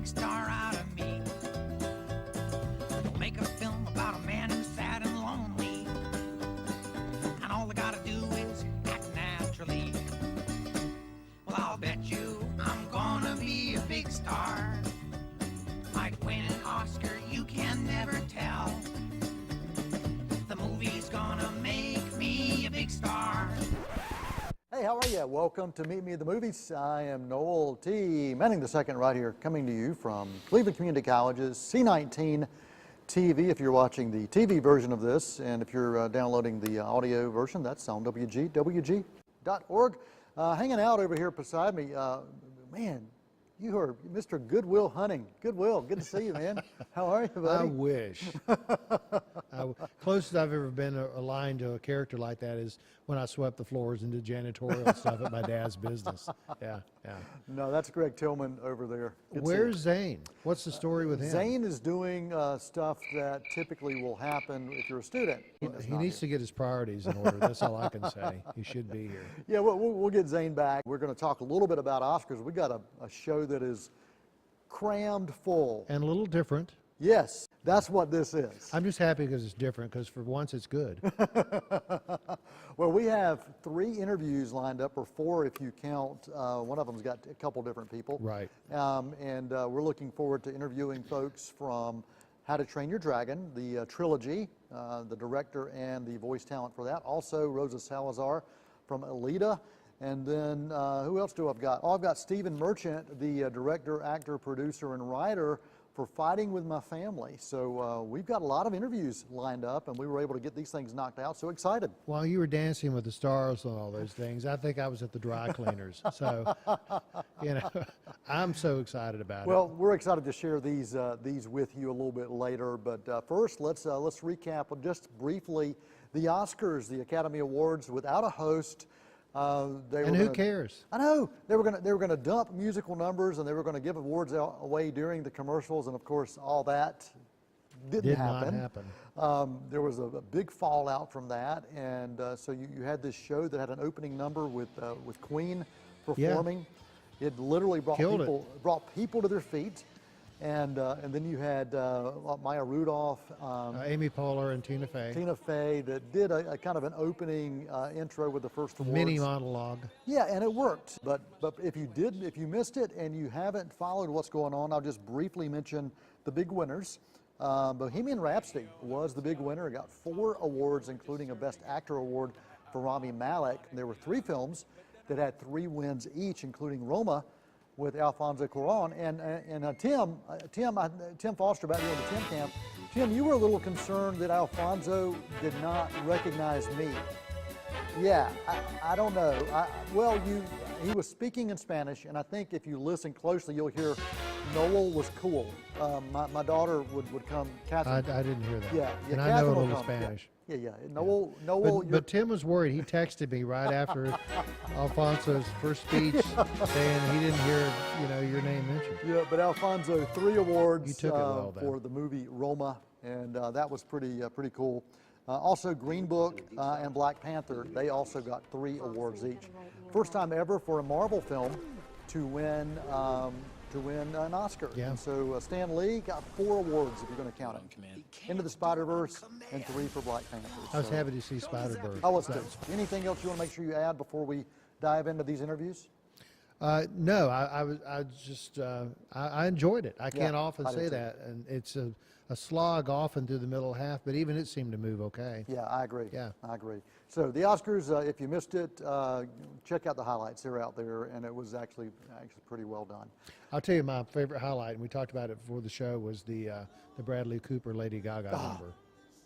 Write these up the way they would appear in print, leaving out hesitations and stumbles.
big star out of me. We'll make a film about a man who's sad and lonely, and all I gotta do is act naturally. Well, I'll bet you I'm gonna be a big star. Might win an Oscar, you can never tell. The movie's gonna make me a big star. Hey, how are you? Welcome to Meet Me at the Movies. I am Noel T. Manning II right here, coming to you from Cleveland Community College's C19 TV. If you're watching the TV version of this, and if you're downloading the audio version, that's on WG.org. Hanging out over here beside me, man, you are Mr. Goodwill Hunting. Goodwill, good to see you, man. How are you, buddy? I wish. Closest I've ever been aligned to a character like that is when I swept the floors and did janitorial stuff at my dad's business. Yeah. No, that's Greg Tillman over there. Where's Zane? What's the story with him? Zane is doing stuff that typically will happen if you're a student. He needs to get his priorities in order. That's all I can say. He should be here. Yeah, we'll get Zane back. We're going to talk a little bit about Oscars. We got a show that is crammed full. And a little different. Yes, that's what this is. I'm just happy because it's different, because for once it's good. Well, we have 3 interviews lined up, or 4 if you count. One of them's got a couple different people. Right. And we're looking forward to interviewing folks from How to Train Your Dragon, the trilogy, the director and the voice talent for that. Also, Rosa Salazar from Alita. And then who else do I've got? Oh, I've got Stephen Merchant, the director, actor, producer, and writer for Fighting with My Family. So we've got a lot of interviews lined up, and we were able to get these things knocked out. So excited. While you were dancing with the stars and all those things, I think I was at the dry cleaners. So, I'm so excited about it. Well, we're excited to share these with you a little bit later. But first, let's recap just briefly the Oscars, the Academy Awards, without a host. And who cares? I know they were gonna dump musical numbers, and they were gonna give awards away during the commercials, and of course all that did not happen. There was a big fallout from that, and so you had this show that had an opening number with Queen performing. Yeah. It literally brought people to their feet. And then you had Maya Rudolph, Amy Poehler and Tina Fey. Tina Fey that did a kind of an opening intro with the first awards. Mini monologue. Yeah, and it worked. But if you missed it and you haven't followed what's going on, I'll just briefly mention the big winners. Bohemian Rhapsody was the big winner. It got 4 awards, including a Best Actor award for Rami Malek. There were 3 films that had 3 wins each, including Roma, with Alfonso Cuarón, and Tim Foster back there on the Tim camp. Tim, you were a little concerned that Alfonso did not recognize me. Yeah, I don't know. He was speaking in Spanish, and I think if you listen closely, you'll hear Noel was cool. My daughter would come. Catherine. I didn't hear that. Yeah, and Catherine I know a little come. Spanish. Yeah. Noel. But Tim was worried. He texted me right after Alfonso's first speech saying he didn't hear, your name mentioned. Yeah, but Alfonso, 3 awards you took it well, for the movie Roma, and that was pretty cool. Also, Green Book and Black Panther, they also got 3 awards each. First time ever for a Marvel film to win an Oscar. Yeah. And so Stan Lee got 4 awards, if you're going to count it. Into the Spider-Verse and 3 for Black Panther. I was happy to see Spider-Verse. I was too. Anything else you want to make sure you add before we dive into these interviews? No, I enjoyed it. I can't often say too. that, and it's a slog often through the middle half, but even it seemed to move okay. Yeah, I agree. Yeah. I agree. So the Oscars, if you missed it, check out the highlights. They're out there, and it was actually pretty well done. I'll tell you my favorite highlight, and we talked about it before the show, was the Bradley Cooper Lady Gaga number.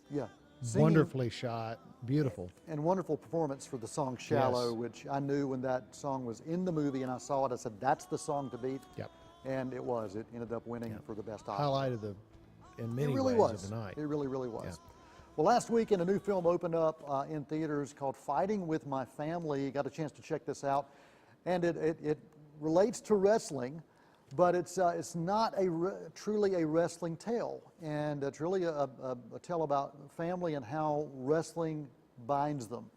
Yeah. Wonderfully shot, beautiful. And wonderful performance for the song Shallow, Yes. which I knew when that song was in the movie and I saw it, I said, that's the song to beat. Yep. And it was. It ended up winning for the best Oscar. Highlight of in many It really ways was. of the night. It really was. Yeah. Well, last weekend, a new film opened up in theaters called Fighting with My Family. Got a chance to check this out. And it relates to wrestling, but it's not truly a wrestling tale. And it's really a tale about family and how wrestling binds them.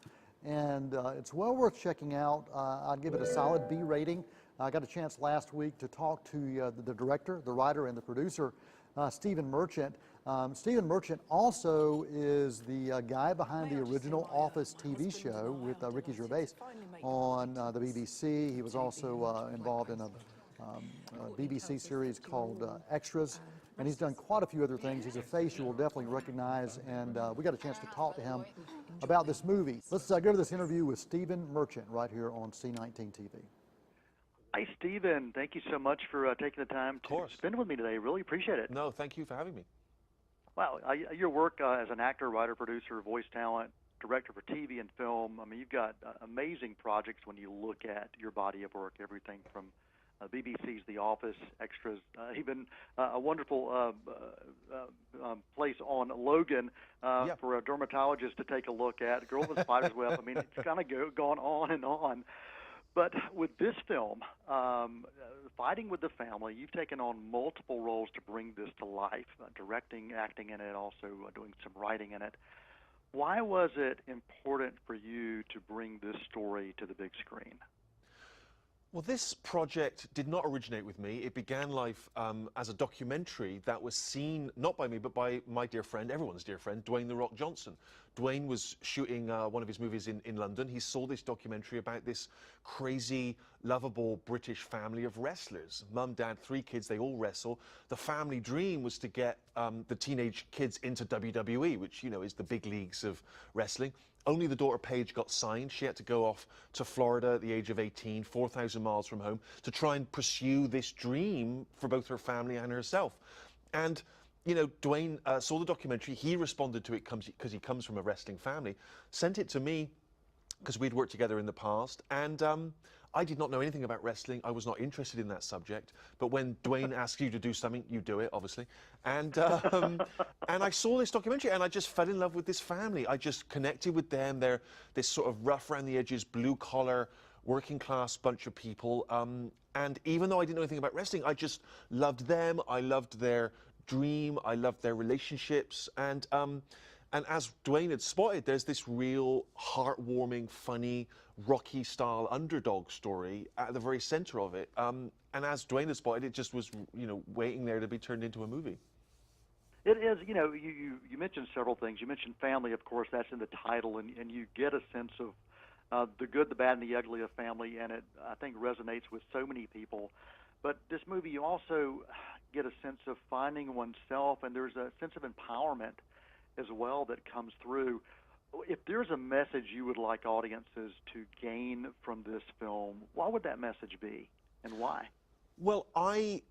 And it's well worth checking out. I'd give it a solid B rating. I got a chance last week to talk to the director, the writer, and the producer, Stephen Merchant. Stephen Merchant also is the guy behind the original Office TV show with Ricky Gervais on the BBC. He was also involved in a BBC series called Extras, and he's done quite a few other things. He's a face you will definitely recognize, and we got a chance to talk to him about this movie. Let's go to this interview with Stephen Merchant right here on C19 TV. Hi, Stephen. Thank you so much for taking the time to spend with me today. Really appreciate it. No, thank you for having me. Wow, your work as an actor, writer, producer, voice talent, director for TV and film, I mean, you've got amazing projects when you look at your body of work, everything from BBC's The Office, Extras, even a wonderful place on Logan for a dermatologist to take a look at, Girl with a Spider's Web. I mean, it's kind of gone on and on. But with this film, Fighting with the Family, you've taken on multiple roles to bring this to life, directing, acting in it, also doing some writing in it. Why was it important for you to bring this story to the big screen? Well, this project did not originate with me. It began life as a documentary that was seen, not by me, but by my dear friend, everyone's dear friend, Dwayne "The Rock" Johnson. Dwayne was shooting one of his movies in London. He saw this documentary about this crazy, lovable British family of wrestlers. Mum, dad, 3 kids, they all wrestle. The family dream was to get the teenage kids into WWE, which, you know, is the big leagues of wrestling. Only the daughter Paige got signed. She had to go off to Florida at the age of 18, 4,000 miles from home, to try and pursue this dream for both her family and herself. And, you know, Dwayne saw the documentary. He responded to it because he comes from a wrestling family, sent it to me because we'd worked together in the past. And I did not know anything about wrestling. I was not interested in that subject. But when Dwayne asks you to do something, you do it, obviously. And and I saw this documentary, and I just fell in love with this family. I just connected with them. They're this sort of rough around the edges, blue-collar, working-class bunch of people. And even though I didn't know anything about wrestling, I just loved them. I loved their dream. I loved their relationships. And as Dwayne had spotted, there's this real heartwarming, funny, Rocky-style underdog story at the very center of it. And as Dwayne had spotted, it just was, you know, waiting there to be turned into a movie. It is, you know, you mentioned several things. You mentioned family, of course, that's in the title, and you get a sense of the good, the bad, and the ugly of family, and it, I think, resonates with so many people. But this movie, you also get a sense of finding oneself, and there's a sense of empowerment as well that comes through. If there's a message you would like audiences to gain from this film, what would that message be, and why? Well, I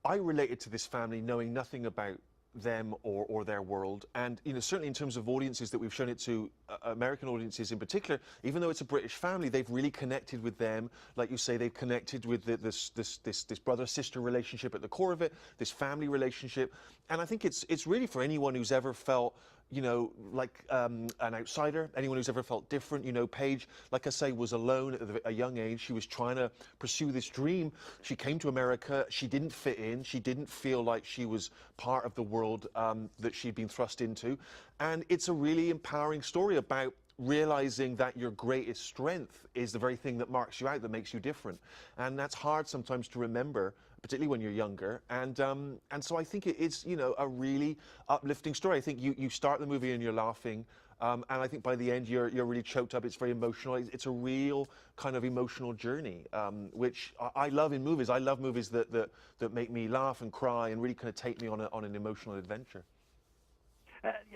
related to this family knowing nothing about them or their world, and you know, certainly in terms of audiences that we've shown it to, American audiences in particular, even though it's a British family, they've really connected with them. Like you say, they've connected with this brother-sister relationship at the core of it, this family relationship. And I think it's really for anyone who's ever felt, you know, like an outsider, anyone who's ever felt different. You know, Paige, like I say, was alone at a young age. She was trying to pursue this dream. She came to America. She didn't fit in. She didn't feel like she was part of the world that she'd been thrust into. And it's a really empowering story about realizing that your greatest strength is the very thing that marks you out, that makes you different. And that's hard sometimes to remember, particularly when you're younger. And so I think it's, you know, a really uplifting story. I think you start the movie and you're laughing, and I think by the end you're really choked up. It's very emotional. It's a real kind of emotional journey, which I love in movies. I love movies that make me laugh and cry and really kind of take me on an emotional adventure.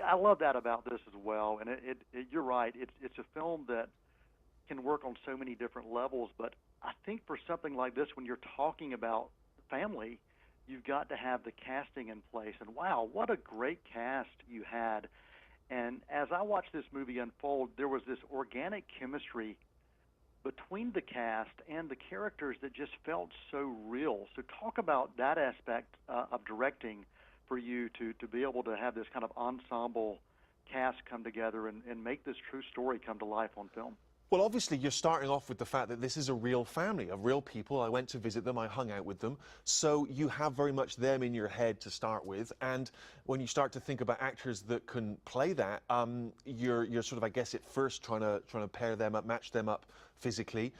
I love that about this as well, and you're right. It's a film that can work on so many different levels, but I think for something like this, when you're talking about family, you've got to have the casting in place. And wow, what a great cast you had. And as I watched this movie unfold, there was this organic chemistry between the cast and the characters that just felt so real. So talk about that aspect of directing for you to be able to have this kind of ensemble cast come together and make this true story come to life on film. Well, obviously, you're starting off with the fact that this is a real family of real people. I went to visit them. I hung out with them. So you have very much them in your head to start with. And when you start to think about actors that can play that, you're sort of, I guess, at first trying to pair them up, match them up physically.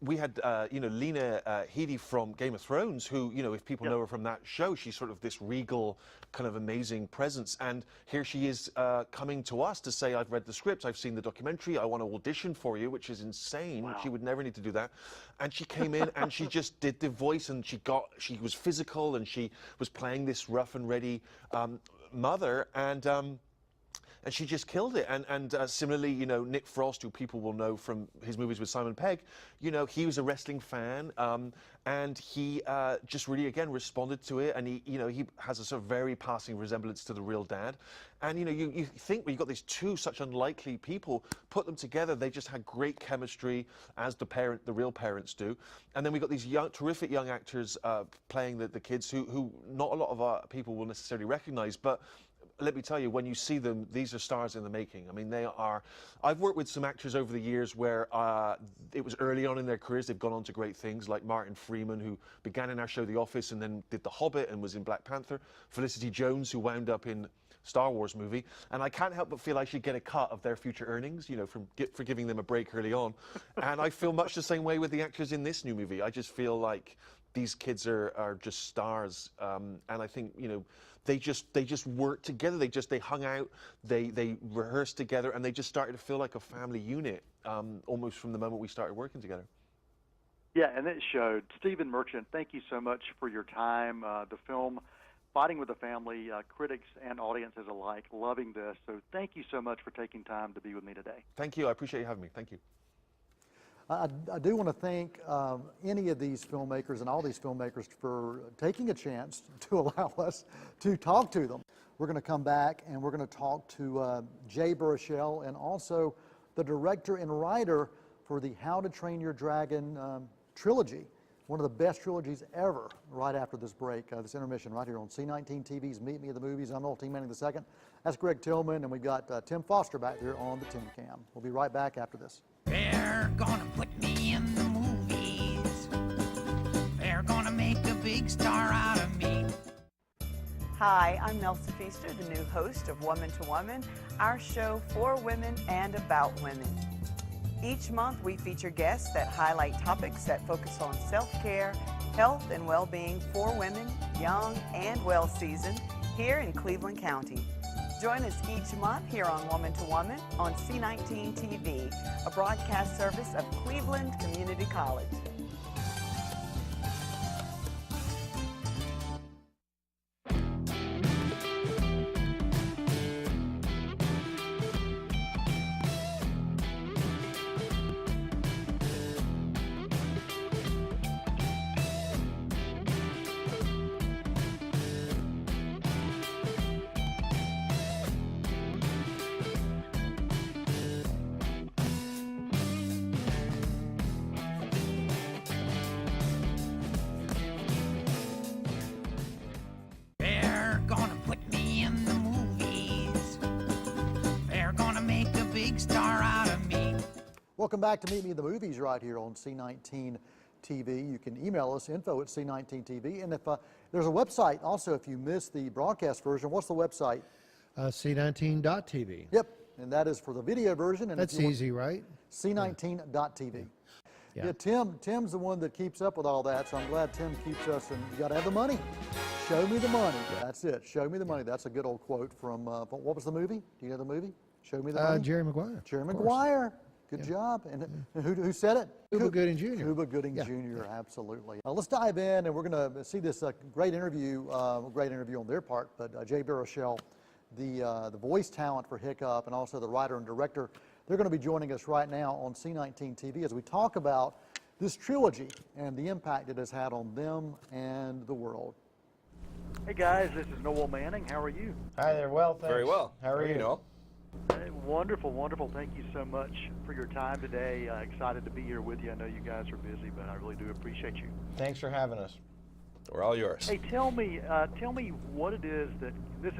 we had, you know, Lena Headey from Game of Thrones, who, you know, if people know her from that show, she's sort of this regal, kind of amazing presence. And here she is coming to us to say, I've read the script, I've seen the documentary, I want to audition for you, which is insane. Wow. She would never need to do that. And she came in and she just did the voice, and she was physical, and she was playing this rough and ready mother, and she just killed it. And similarly, you know, Nick Frost, who people will know from his movies with Simon Pegg, you know, he was a wrestling fan, and he just really, again, responded to it. And he, you know, he has a sort of very passing resemblance to the real dad. And, you know, you think when you've got these two such unlikely people, put them together, they just had great chemistry, as the real parents do. And then we've got these terrific young actors playing the kids who not a lot of people will necessarily recognize, but let me tell you, when you see them, these are stars in the making. I mean, they are. I've worked with some actors over the years where it was early on in their careers, they've gone on to great things, like Martin Freeman, who began in our show The Office and then did The Hobbit and was in Black Panther. Felicity Jones, who wound up in Star Wars movie. And I can't help but feel I should get a cut of their future earnings, you know, for giving them a break early on. And I feel much the same way with the actors in this new movie. I just feel like these kids are just stars. And I think, you know, they just worked together. They hung out, they rehearsed together, and they just started to feel like a family unit, almost from the moment we started working together. Yeah, and it showed. Stephen Merchant, thank you so much for your time. The film, Fighting with the Family, critics and audiences alike loving this. So thank you so much for taking time to be with me today. Thank you. I appreciate you having me. Thank you. I do want to thank any of these filmmakers and all these filmmakers for taking a chance to allow us to talk to them. We're going to come back and we're going to talk to Jay Baruchel, and also the director and writer for the How to Train Your Dragon trilogy, one of the best trilogies ever, right after this break, this intermission right here on C19 TV's Meet Me at the Movies. I'm Noel T. Manning II. That's Greg Tillman, and we've got Tim Foster back there on the Tim Cam. We'll be right back after this. They're gonna put me in the movies. They're gonna make a big star out of me. Hi, I'm Nelsa Feaster, the new host of Woman to Woman, our show for women and about women. Each month we feature guests that highlight topics that focus on self-care, health, and well-being for women, young and well-seasoned, here in Cleveland County. Join us each month here on Woman to Woman on C19 TV, a broadcast service of Cleveland Community College. They're gonna put me in the movies. They're gonna make a big star out of me. Welcome back to Meet Me at the Movies right here on C19 TV. You can email us, info@C19TV. And if there's a website also, if you missed the broadcast version, what's the website? C19.tv. Yep, and that is for the video version. And if That's you want- easy, right? C19.tv. Yeah. Yeah, Tim's the one that keeps up with all that, so I'm glad Tim keeps us, and you got to have the money. Show me the money. That's it. Show me the money. That's a good old quote from, what was the movie? Do you know the movie? Show me the money. Jerry Maguire. Jerry of course. Maguire. Good job. And who said it? Cuba Gooding Jr. Cuba Gooding Yeah. Jr. Absolutely. Let's dive in, and we're going to see this great interview on their part. But Jay Baruchel, the voice talent for Hiccup, and also the writer and director, they're going to be joining us right now on C19 TV as we talk about this trilogy and the impact it has had on them and the world. Hey guys, this is Noel Manning. How are you? Hi there. Well, thanks. Very well. How are you? Noel? Wonderful, wonderful. Thank you so much for your time today. Excited to be here with you. I know you guys are busy, but I really do appreciate you. Thanks for having us. We're all yours. Hey, tell me what it is that this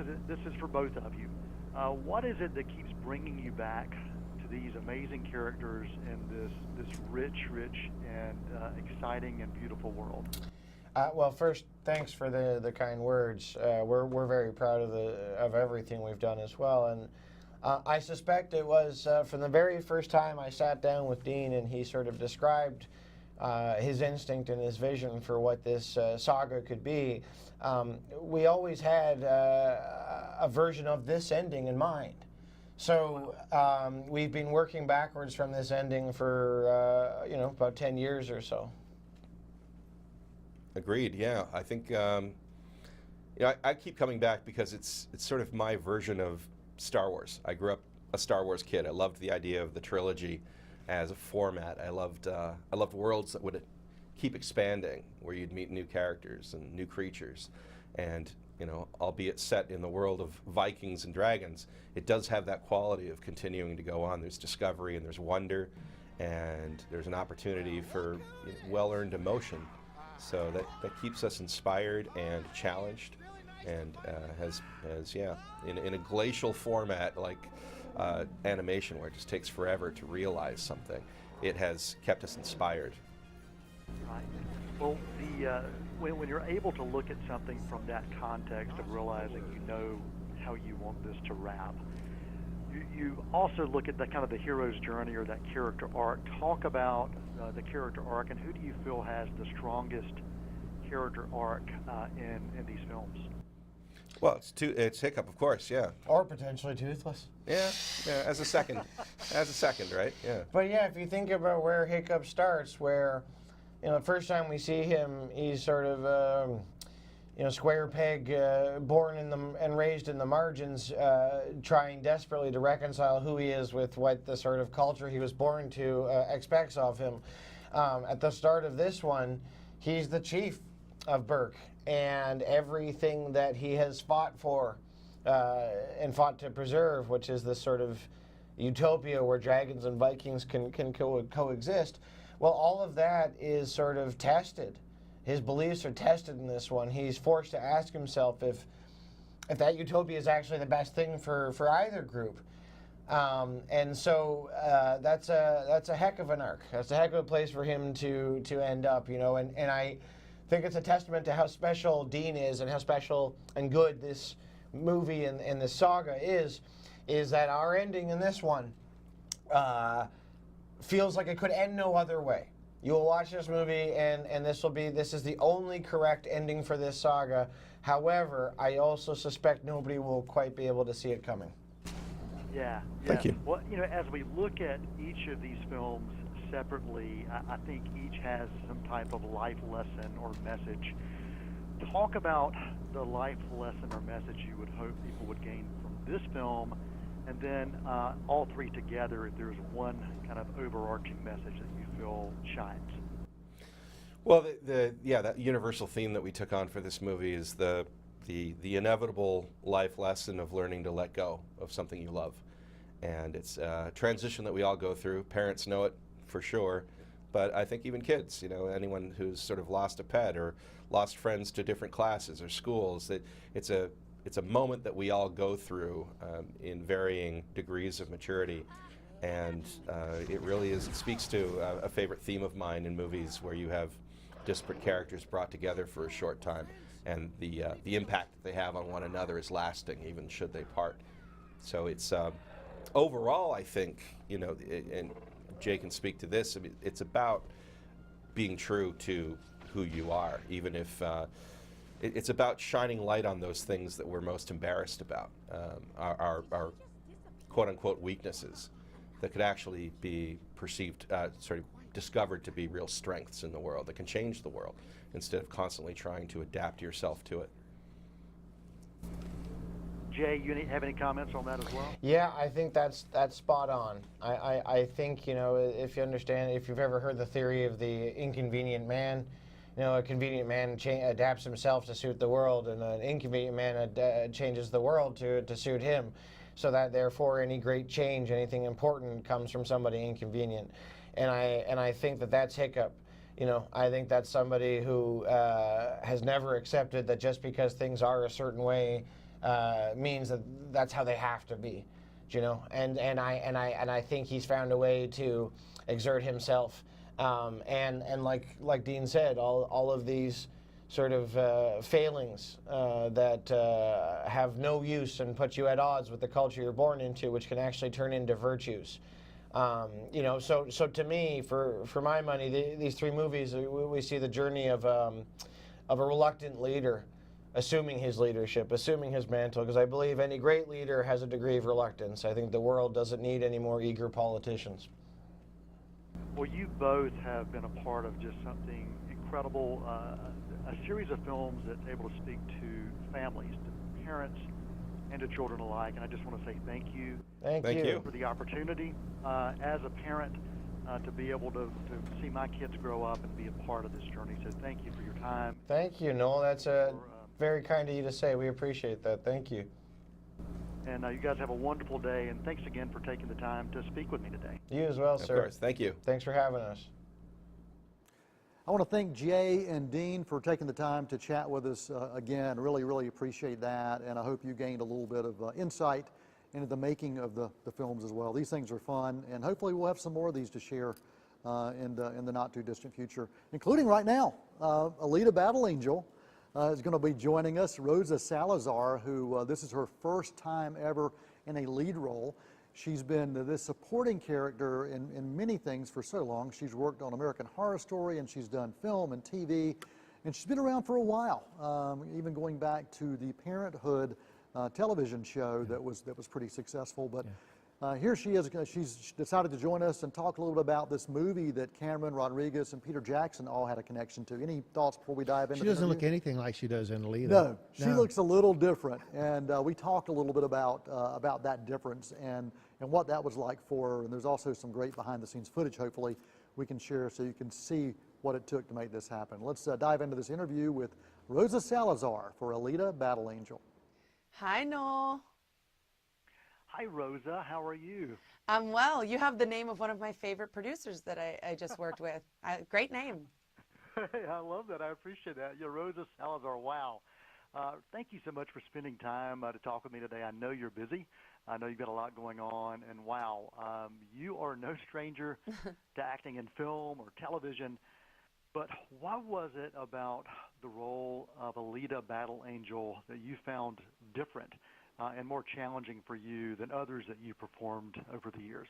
is for both of you. What is it that keeps bringing you back to these amazing characters in this rich and exciting and beautiful world? Well, first, thanks for the kind words. We're very proud of everything we've done as well, and I suspect it was from the very first time I sat down with Dean and he sort of described his instinct and his vision for what this saga could be. We always had a version of this ending in mind. So we've been working backwards from this ending for about 10 years or so. Agreed. Yeah, I think I keep coming back because it's sort of my version of Star Wars. I grew up a Star Wars kid. I loved the idea of the trilogy as a format. I loved worlds that would keep expanding, where you'd meet new characters and new creatures, and albeit set in the world of Vikings and dragons, it does have that quality of continuing to go on. There's discovery and there's wonder, and there's an opportunity for well-earned emotion. So that keeps us inspired and challenged, and has in a glacial format like animation, where it just takes forever to realize something, it has kept us inspired. Right. Well, when you're able to look at something from that context of realizing how you want this to wrap, you also look at the kind of the hero's journey or that character arc. Talk about the character arc, and who do you feel has the strongest character arc in these films? Well, it's Hiccup, of course, yeah. Or potentially Toothless. Yeah, as a second, right? Yeah. But yeah, if you think about where Hiccup starts, where the first time we see him, he's sort of square peg, born in and raised in the margins, trying desperately to reconcile who he is with what the sort of culture he was born to expects of him. At the start of this one, he's the chief of Burke, and everything that he has fought for and fought to preserve, which is this sort of utopia where dragons and Vikings can coexist, well, all of that is sort of tested. His beliefs are tested in this one. He's forced to ask himself if that utopia is actually the best thing for either group. And so that's a heck of an arc. That's a heck of a place for him to end up, and I think it's a testament to how special Dean is and how special and good this movie and this saga is that our ending in this one feels like it could end no other way. You will watch this movie, and this is the only correct ending for this saga. However, I also suspect nobody will quite be able to see it coming. Yeah. Thank you. Well, as we look at each of these films separately, I think each has some type of life lesson or message. Talk about the life lesson or message you would hope people would gain from this film, and then all three together, if there's one kind of overarching message that you feel shines. Well, that universal theme that we took on for this movie is the inevitable life lesson of learning to let go of something you love. And it's a transition that we all go through. Parents know it for sure, but I think even kids, anyone who's sort of lost a pet or lost friends to different classes or schools, that it's a moment that we all go through in varying degrees of maturity. And it really speaks to a favorite theme of mine in movies, where you have disparate characters brought together for a short time, and the impact that they have on one another is lasting, even should they part. So it's overall, I think, and Jay can speak to this, it's about being true to who you are, even if it's about shining light on those things that we're most embarrassed about, our quote-unquote weaknesses that could actually be perceived, discovered to be real strengths in the world that can change the world, instead of constantly trying to adapt yourself to it. Jay, you have any comments on that as well? Yeah, I think that's spot on. I think, if you understand, if you've ever heard the theory of the inconvenient man, a convenient man adapts himself to suit the world, and an inconvenient man changes the world to suit him. So that therefore any great change, anything important, comes from somebody inconvenient. And I think that's Hiccup. I think that's somebody who has never accepted that just because things are a certain way means that's how they have to be, And I think he's found a way to exert himself. And like Dean said, all of these sort of failings that have no use and put you at odds with the culture you're born into, which can actually turn into virtues. You know, so to me, for my money, these three movies, we see the journey of a reluctant leader assuming his leadership, assuming his mantle, because I believe any great leader has a degree of reluctance. I think the world doesn't need any more eager politicians. Well, you both have been a part of just something incredible, a series of films that's able to speak to families, to parents, and to children alike. And I just want to say thank you. Thank you. For the opportunity as a parent to be able to see my kids grow up and be a part of this journey. So thank you for your time. Thank you, Noel. That's very kind of you to say. We appreciate that. Thank you. And you guys have a wonderful day, and thanks again for taking the time to speak with me today. You as well, sir. Of course. Thank you. Thanks for having us. I want to thank Jay and Dean for taking the time to chat with us again. Really, really appreciate that, and I hope you gained a little bit of insight into the making of the films as well. These things are fun, and hopefully we'll have some more of these to share in the not-too-distant future, including right now. Alita Battle Angel is going to be joining us. Rosa Salazar, who this is her first time ever in a lead role. She's been this supporting character in many things for so long. She's worked on American Horror Story, and she's done film and TV, and she's been around for a while, even going back to the Parenthood television show that was pretty successful. But here she is. She's decided to join us and talk a little bit about this movie that Cameron Rodriguez and Peter Jackson all had a connection to. Any thoughts before we dive into She doesn't look anything like she does in Alita. No, she looks a little different, and we talked a little bit about that difference and what that was like for her. And there's also some great behind-the-scenes footage, hopefully, we can share so you can see what it took to make this happen. Let's dive into this interview with Rosa Salazar for Alita Battle Angel. Hi, Noel. Hi, Rosa. How are you? I'm well. You have the name of one of my favorite producers that I just worked with. Great name. I love that. I appreciate that. You're Rosa Salazar. Wow. Thank you so much for spending time to talk with me today. I know you're busy. I know you've got a lot going on. And wow, you are no stranger to acting in film or television. But what was it about the role of Alita Battle Angel that you found different and more challenging for you than others that you performed over the years?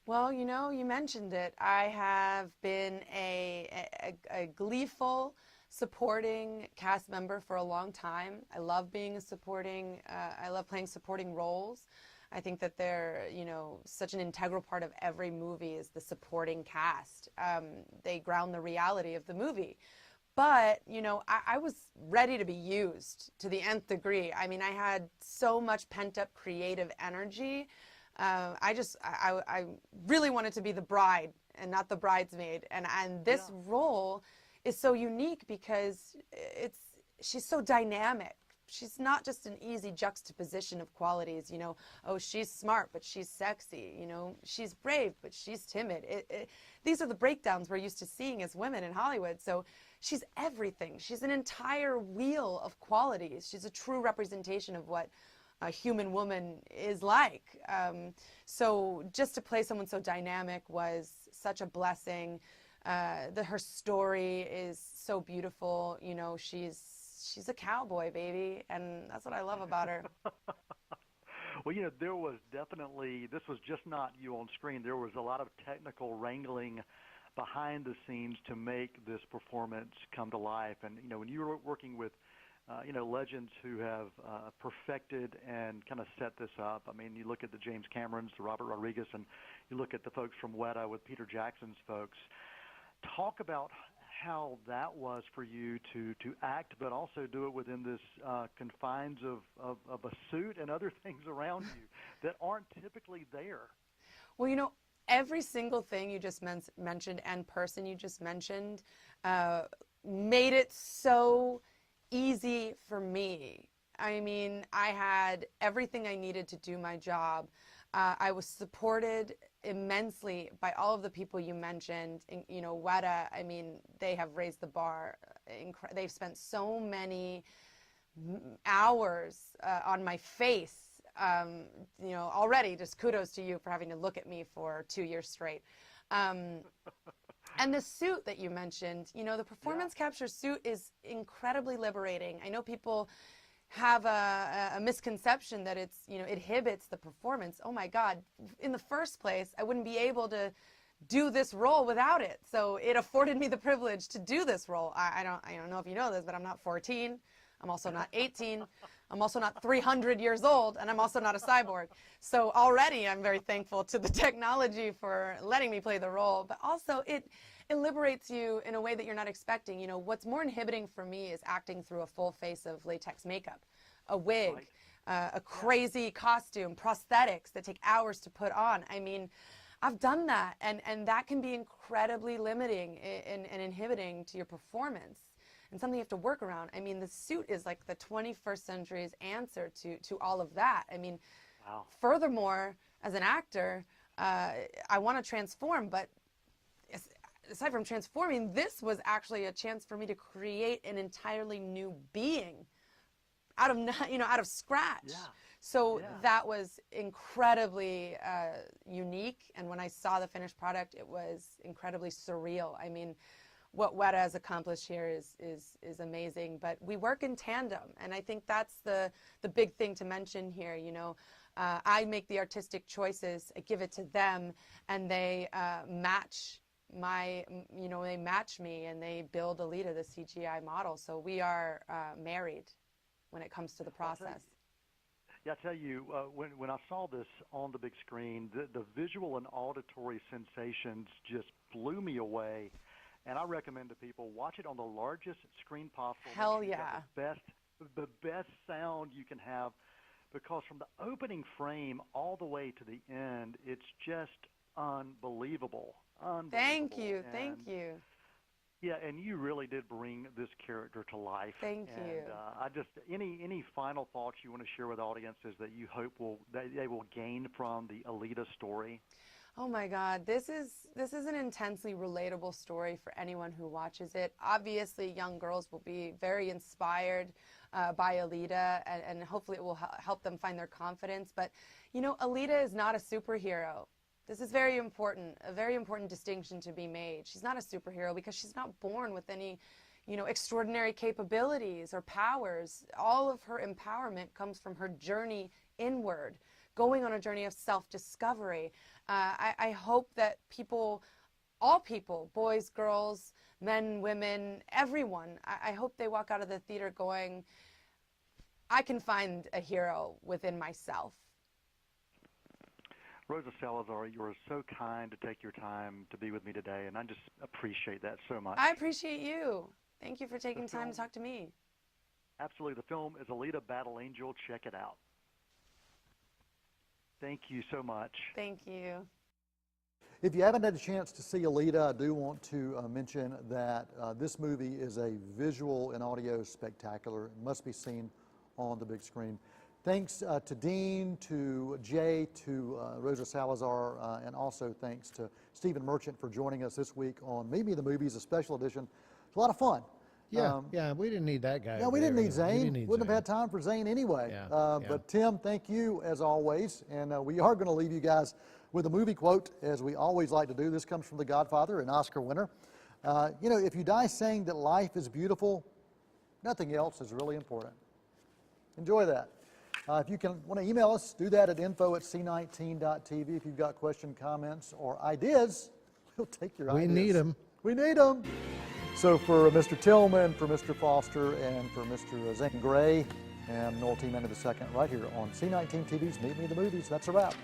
Well, you know, you mentioned it. I have been a gleeful supporting cast member for a long time. I love being a supporting, I love playing supporting roles. I think that they're, you know, such an integral part of every movie is the supporting cast. They ground the reality of the movie. But, you know, I was ready to be used to the nth degree. I mean, I had so much pent-up creative energy. I really wanted to be the bride and not the bridesmaid. And this role is so unique because she's so dynamic. She's not just an easy juxtaposition of qualities, you know, oh, she's smart, but she's sexy, you know, she's brave, but she's timid. These are the breakdowns we're used to seeing as women in Hollywood. So she's everything. She's an entire wheel of qualities. She's a true representation of what a human woman is like. So just to play someone so dynamic was such a blessing. Her story is so beautiful. You know, she's a cowboy, baby, and that's what I love about her. Well, you know, there was definitely, this was just not you on screen. There was a lot of technical wrangling behind the scenes to make this performance come to life. And, you know, when you were working with, you know, legends who have perfected and kind of set this up, I mean, you look at the James Camerons, the Robert Rodriguez, and you look at the folks from Weta with Peter Jackson's folks. Talk about how that was for you to act, but also do it within this confines of a suit and other things around you that aren't typically there. Well, you know, every single thing you just mentioned and person you just mentioned made it so easy for me. I mean, I had everything I needed to do my job. I was supported immensely by all of the people you mentioned. You know, Weta, I mean, they have raised the bar. They've spent so many hours on my face. You know, already just kudos to you for having to look at me for 2 years straight. And the suit that you mentioned, you know, the performance capture suit is incredibly liberating. I know people have a misconception that it's, you know, inhibits the performance. Oh my God, in the first place, I wouldn't be able to do this role without it. So it afforded me the privilege to do this role. I don't know if you know this, but I'm not 14. I'm also not 18. I'm also not 300 years old, and I'm also not a cyborg. So already I'm very thankful to the technology for letting me play the role, but also it liberates you in a way that you're not expecting. You know, what's more inhibiting for me is acting through a full face of latex makeup, a wig, a crazy costume, prosthetics that take hours to put on. I mean, I've done that, and that can be incredibly limiting and inhibiting to your performance, and something you have to work around. I mean, the suit is like the 21st century's answer to all of that. I mean, Wow. Furthermore, as an actor, I want to transform, but aside from transforming, this was actually a chance for me to create an entirely new being out of scratch. Yeah. So Yeah. that was incredibly unique, and when I saw the finished product, it was incredibly surreal. I mean, what Weta has accomplished here is amazing, but we work in tandem, and I think that's the big thing to mention here. You know, I make the artistic choices, I give it to them, and they match they match me, and they build Alita, the CGI model. So we are married when it comes to the process. Yeah, I tell you, when I saw this on the big screen, the visual and auditory sensations just blew me away. And I recommend to people watch it on the largest screen possible. Hell Make sure you yeah. got the best sound you can have, because from the opening frame all the way to the end, it's just unbelievable. Thank you, And, thank you. Yeah, and you really did bring this character to life. Thank and, you. I just any final thoughts you want to share with audiences that you hope they will gain from the Alita story? Oh my God, this is an intensely relatable story for anyone who watches it. Obviously, young girls will be very inspired by Alita, and hopefully it will help them find their confidence. But, you know, Alita is not a superhero. This is very important, a very important distinction to be made. She's not a superhero because she's not born with any, you know, extraordinary capabilities or powers. All of her empowerment comes from her journey inward, going on a journey of self-discovery. I hope that people, all people, boys, girls, men, women, everyone, I hope they walk out of the theater going, I can find a hero within myself. Rosa Salazar, you are so kind to take your time to be with me today, and I just appreciate that so much. I appreciate you. Thank you for taking time to talk to me. Absolutely. The film is Alita Battle Angel. Check it out. Thank you so much. Thank you. If you haven't had a chance to see Alita, I do want to mention that this movie is a visual and audio spectacular. It must be seen on the big screen. Thanks to Dean, to Jay, to Rosa Salazar, and also thanks to Stephen Merchant for joining us this week on Meet Me the Movies, a special edition. It's a lot of fun. Yeah, yeah, we didn't need that guy. Yeah, we there. didn't need We Zane. didn't need Wouldn't Zane. have had time for Zane anyway. Yeah, yeah. But Tim, thank you as always. And we are going to leave you guys with a movie quote, as we always like to do. This comes from The Godfather, an Oscar winner. You know, if you die saying that life is beautiful, nothing else is really important. Enjoy that. If you want to email us, do that at info@c19.tv. If you've got questions, comments, or ideas, we'll take your ideas. We need them. We need them. So for Mr. Tillman, for Mr. Foster, and for Mr. Zane Gray, and Noel T. Manning II, right here on C19 TV's Meet Me the Movies. That's a wrap.